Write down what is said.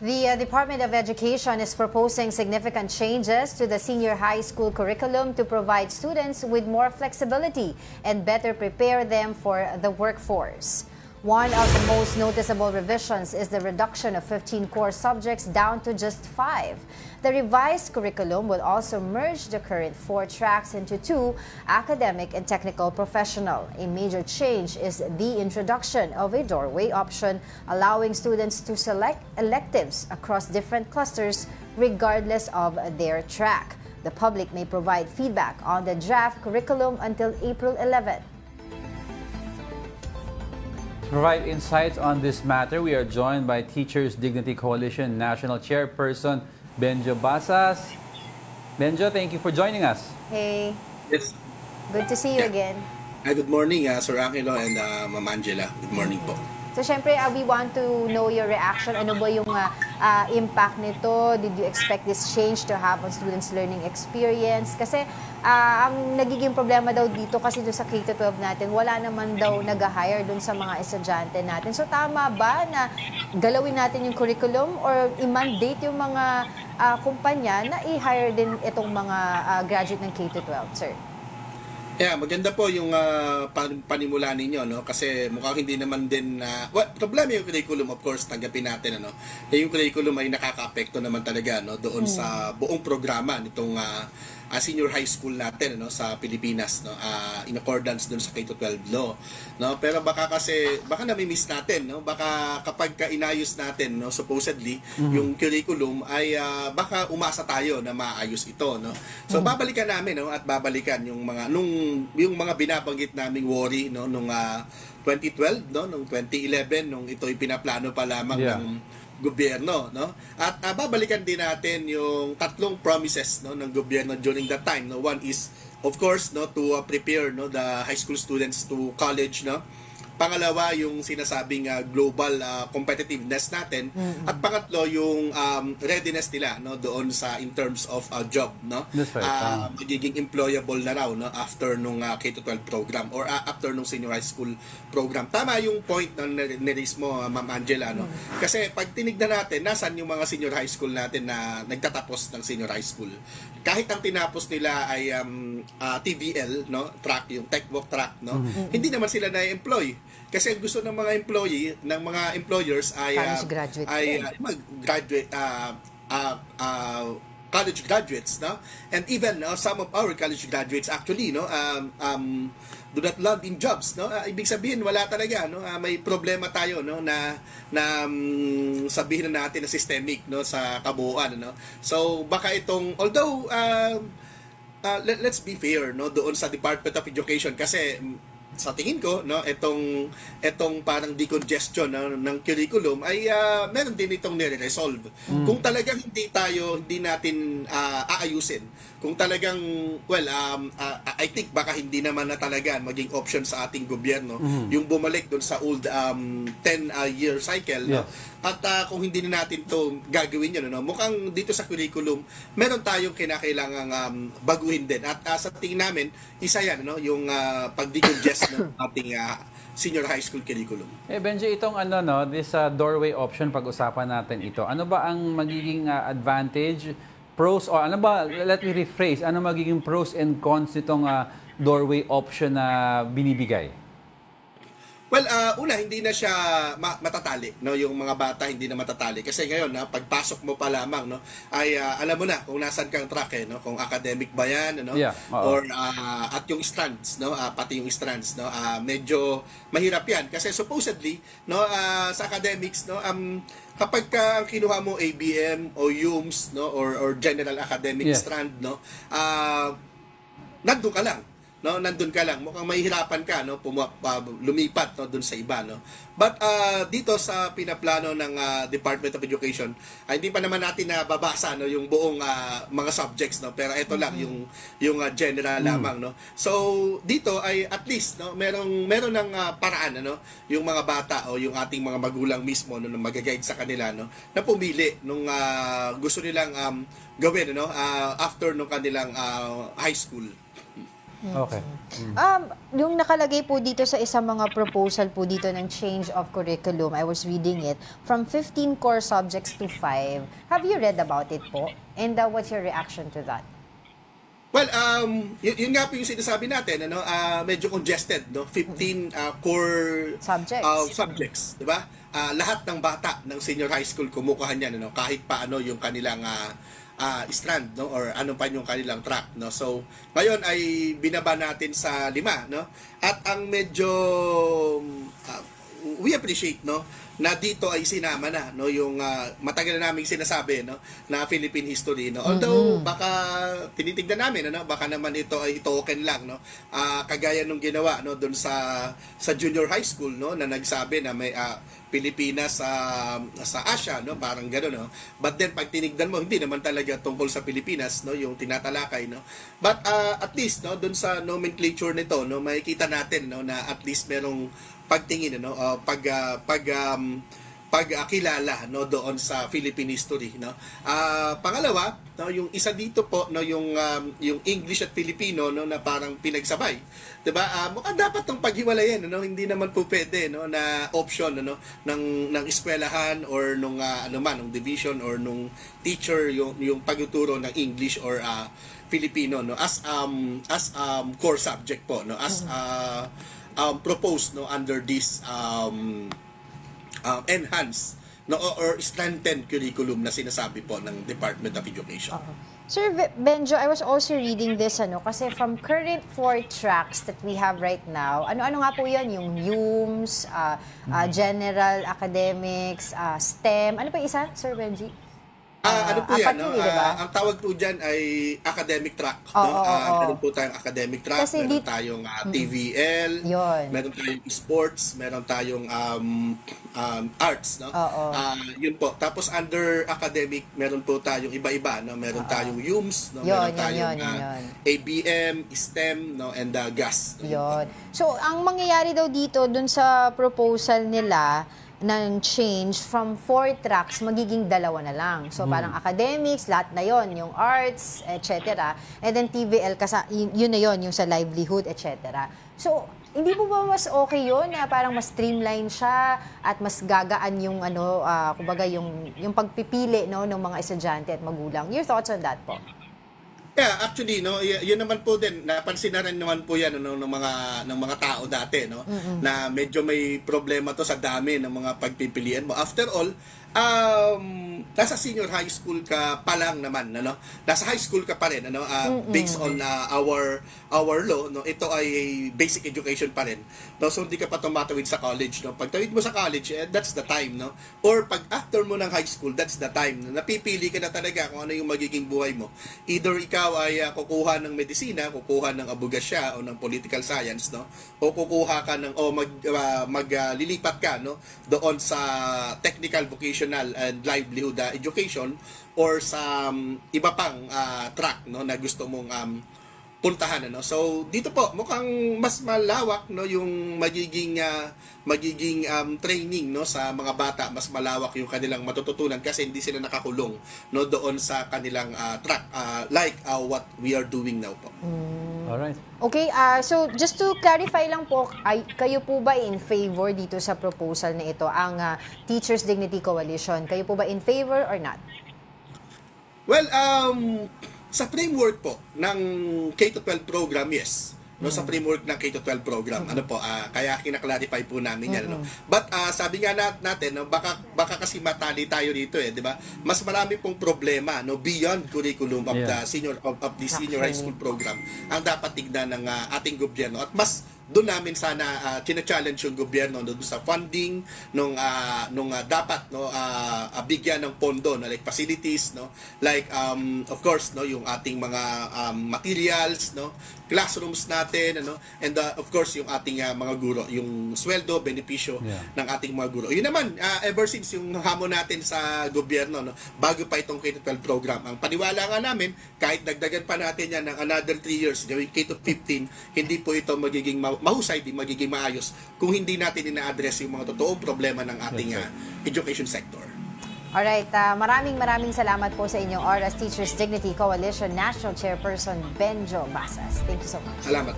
The Department of Education is proposing significant changes to the senior high school curriculum to provide students with more flexibility and better prepare them for the workforce. One of the most noticeable revisions is the reduction of 15 core subjects down to just 5. The revised curriculum will also merge the current 4 tracks into 2, academic and technical professional. A major change is the introduction of a doorway option, allowing students to select electives across different clusters regardless of their track. The public may provide feedback on the draft curriculum until April 11. To provide insights on this matter, we are joined by Teachers Dignity Coalition National Chairperson Benjo Basas. Benjo, thank you for joining us. Hey. Yes. Good to see you again. Good morning, Sir Angelo and Ma'am Angela. Good morning po. So, syempre, we want to know your reaction. Ano ba yung impact nito? Did you expect this change to have on students' learning experience? Kasi ang nagiging problema daw dito kasi doon sa K-12 natin, wala naman daw nag-hire doon sa mga estudyante natin. So, tama ba na galawin natin yung curriculum or i-mandate yung mga kumpanya na i-hire din itong mga graduate ng K-12, sir? Yeah, maganda po yung panimula ninyo, no? Kasi mukhang hindi naman din problema yung curriculum, of course, tanggapin natin, ano. Yung curriculum ay nakaka-apekto naman talaga, no, doon sa buong programa nitong senior high school natin, no, sa Pilipinas, no, in accordance doon sa K-12 law, no. Pero baka nami-miss natin, no. Baka kapag inayos natin, no, supposedly yung curriculum ay baka umasa tayo na maayos ito, no. So babalikan namin, no, at babalikan yung mga binabanggit naming worry, no, nung 2012, no, nung 2011 nung ito'y pinaplano pa lamang ng gobyerno, no? At babalikan din natin yung tatlong promises, no, ng gobyerno during that time, no. One is of course, no, to prepare, no, the high school students to college, no. Pangalawa, yung sinasabing global competitiveness natin. At pangatlo, yung readiness nila, no, doon sa in terms of job, no. Magiging employable na raw, no, after nung K-12 program or after nung senior high school program. Tama yung point na nilis mo, Ma'am Angela, no. Kasi pag tinignan natin, nasan yung mga senior high school natin na nagtatapos ng senior high school? Kahit ang tinapos nila ay TVL, no, track, yung tech walk track, no. Hindi naman sila na-employ. Kasi ang gusto ng mga employers ay mag-graduate college graduates, no? And even some of our college graduates actually, no, do not land in jobs, no. Ibig sabihin wala talaga, no. May problema tayo, no, na sabihin na natin na systemic, no, sa kabuuan, no. So baka itong although let's be fair, no, doon sa Department of Education kasi sa tingin ko, no, etong parang decongestion, no, ng curriculum ay meron din itong nire-resolve. Kung talagang hindi natin aayusin, kung talagang I think baka hindi naman na talaga maging option sa ating gobyerno yung bumalik doon sa old 10-year cycle, no. At kung hindi na natin to gagawin yun, no, mukhang dito sa curriculum meron tayong kinakailangang baguhin din. At sa tingin namin, isa yan, no, yung pag-decongest ng ating senior high school curriculum. Benjo, itong this doorway option, pag-usapan natin ito. Ano ba ang magiging advantage, pros, or ano ba, let me rephrase, ano magiging pros and cons nitong doorway option na binibigay? Well, una, hindi na siya matatali, no? Yung mga bata hindi na matatali. Kasi ngayon, pagpasok mo pa lamang, no, ay alam mo na kung nasan kang track, no? Kung academic ba yan, no? Yeah, or at yung strands, no? Pati yung strands, no? Medyo mahirap yan. Kasi supposedly, no, sa academics, no, kapag ang kinuha mo ABM o UMS, no, or general academic strand, no, nandun ka lang. No, nandun ka lang, mukhang mahihirapan ka, no, lumipat, no, dun sa iba, no. But dito sa pinaplano ng Department of Education, hindi pa naman natin nababasa, no, yung buong mga subjects, no, pero ito lang yung general lamang, no. So dito ay at least, no, meron ng paraan, ano, yung mga bata o yung ating mga magulang mismo, no, na mag-guide sa kanila, no, na pumili nung gusto nilang gawin, no, after nung kanilang high school. Okay. Yung nakalagay po dito sa isang mga proposal po dito ng change of curriculum, I was reading it, from 15 core subjects to 5. Have you read about it po? And what's your reaction to that? Well, yun nga po yung sinasabi natin, medyo congested, no? 15 core subjects, di ba? Lahat ng bata ng senior high school kumukuha niyan, kahit pa yung kanilang strand, no, or ano pa yung kanilang track, no. So ngayon ay binaba natin sa 5, no, at ang medyo we appreciate, no, na dito ay sinama na, no, yung matagal na naming sinasabi, no, na Philippine history, no. Although baka tinitignan namin, baka naman ito ay token lang, no, kagaya nung ginawa, no, doon sa junior high school, no, na nagsabi na may Pilipinas sa Asia, no, parang gano'n, no. But then pag tinignan mo, hindi naman talaga tungkol sa Pilipinas, no, yung tinatalakay, no. But at least, no, doon sa nomenclature nito, no, makikita natin, no, na at least merong pagtingin, no, pagkilala, no, doon sa Philippine history, no. Pangalawa, no, yung isa dito po, no, yung English at Filipino, no, na parang pinagsabay, 'di ba? Mukhang dapat tong paghiwalayan, no, hindi naman po pwede, no, na option, no, ng eskwelahan or nung nung division or nung teacher yung pagtuturo ng English or Filipino, no, as core subject po, no, as proposed, no, under this enhanced, no, or strengthened curriculum na sinasabi po ng Department of Education. Sir Benjo, I was also reading this, kasi from current 4 tracks that we have right now, ano-ano nga po yan? Yung UMS, General Academics, STEM, ano pa yung isa, Sir Benji? Ano po yan, no? Diba? Ang tawag po dyan ay academic track, no? Meron po tayong academic track, kasi meron tayong TVL, meron tayong sports, meron tayong arts, no? Yun po. Tapos under academic, meron po tayong iba-iba, no? Meron tayong UMS, no? Meron tayong ABM, STEM, no? And GAS. Yun. So, ang mangyayari daw dito dun sa proposal nila ng change from 4 tracks, magiging 2 na lang. So, parang academics, lahat na yon, yung arts, etc. And then TVL, yun na yon, yung sa livelihood, etc. So, hindi po ba mas okay yun na parang mas streamline siya at mas gagaan yung kumbaga yung pagpipili, no, ng mga estudyante at magulang? Your thoughts on that po? Yeah, actually, no, yun naman po din, napansin na rin naman po yan, no, ng mga tao dati, no, na medyo may problema to sa dami ng mga pagpipilian mo. After all, nasa senior high school ka pa lang naman, ano? Nasa high school ka pa rin, ano? Based on our law, no? Ito ay basic education pa rin. No? So hindi ka pa tumatawid sa college, no? Pag tawid mo sa college, that's the time, no? Or pag after mo ng high school, that's the time. No? Napipili ka na talaga kung ano yung magiging buhay mo. Either ikaw ay kukuha ng medisina, kukuha ng abogasya o ng political science, no? O kukuha ka ng maglilipat ka, no? Doon sa technical, vocational and livelihood education or sa iba pang track, no, na gusto mong puntahan, ano. So dito po mukhang mas malawak, no, yung magiging training, no, sa mga bata. Mas malawak yung kanilang matututunan kasi hindi sila nakakulong, no, doon sa kanilang track like what we are doing now po. Alright. Okay, so just to clarify lang po, kayo po ba in favor dito sa proposal na ito, ang Teachers Dignity Coalition? Kayo po ba in favor or not? Well, sa framework po ng K-12 program, yes. No, sa framework ng K-12 program, ano po, kaya kinaklarify po namin yan, no. But sabi nga natin, no, baka kasi matali tayo dito, di ba? Mas marami pong problema, no, beyond curriculum of the senior high school program ang dapat tignan ng ating gobyerno, at mas doon namin sana china-challenge yung gobyerno, no, doon sa funding nung dapat, no, bigyan ng pondo, no, like facilities, no, like of course, no, yung ating mga materials, no, classrooms natin, ano, and of course yung ating mga guro, yung sweldo, benepisyo ng ating mga guro. Yun naman, ever since yung hamon natin sa gobyerno, no, bago pa itong K-12 program, ang paniwala nga namin, kahit dagdagan pa natin yan ng another 3 years, gawing K-15, hindi po ito magiging mahusay, di magiging maayos kung hindi natin ina-address yung mga totoong problema ng ating education sector. Alright, maraming salamat po sa inyong oras, Teachers Dignity Coalition National Chairperson Benjo Basas. Thank you so much. Salamat.